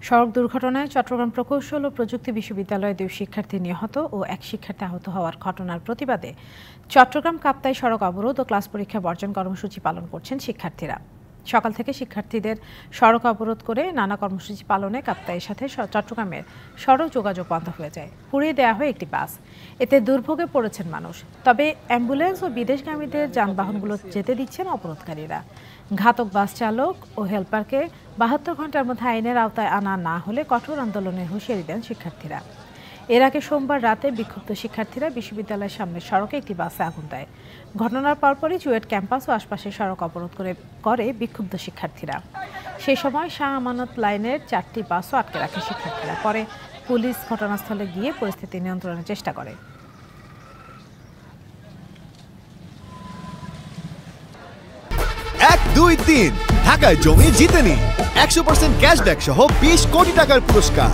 সড়ক দুর্ঘটনায় চট্টগ্রাম প্রকৌশল ও প্রযুক্তি বিশ্ববিদ্যালয়ের 2 শিক্ষার্থী নিহত ও 1 শিক্ষার্থী আহত হওয়ার ঘটনার প্রতিবাদে চট্টগ্রাম কাপ্তাই সড়ক অবরোধ ও ক্লাস পরীক্ষা বর্জন কর্মসূচি পালন করছেন শিক্ষার্থীরা। সকাল থেকে শিক্ষার্থীদের সড়ক অবরোধ করে নানা কর্মসূচি পালনে কাপ্তাইয়ের সাথে চট্টগ্রামের সড়ক যোগাযোগ বন্ধ হয়ে যায়। পুড়িয়ে দেওয়া হয় একটি বাস। এতে দুর্ভোগে পড়েছেন মানুষ। তবে অ্যাম্বুলেন্স ও বিদেশগামীদের যানবাহনগুলো যেতে দিচ্ছেন অবরোধকারীরা। ঘাতক বাস চালক ও হেলপারকে 72 ঘন্টার মধ্যে আইনের আওতায় আনা না হলে কঠোর আন্দোলনের হুঁশিয়ারি দেন শিক্ষার্থীরা। এর আগে সোমবার রাতে বিক্ষুব্ধ শিক্ষার্থীরা বিশ্ববিদ্যালয়ের সামনের সড়কে একটি বাসে আগুন দেয়। ঘটনার পরপরই চুয়েট ক্যাম্পাস ও আশপাশের সড়ক অবরোধ করে বিক্ষুব্ধ শিক্ষার্থীরা। সেই সময় শাহ আমানত লাইনের 4টি বাসও আটকে রাখে শিক্ষার্থীরা। পরে পুলিশ ঘটনাস্থলে গিয়ে পরিস্থিতি নিয়ন্ত্রণের চেষ্টা করে। 1, 2, 3 ঢাকায় জমি জিতে নিন 100% ক্যাশব্যাক সহ 20 কোটি টাকার পুরস্কার।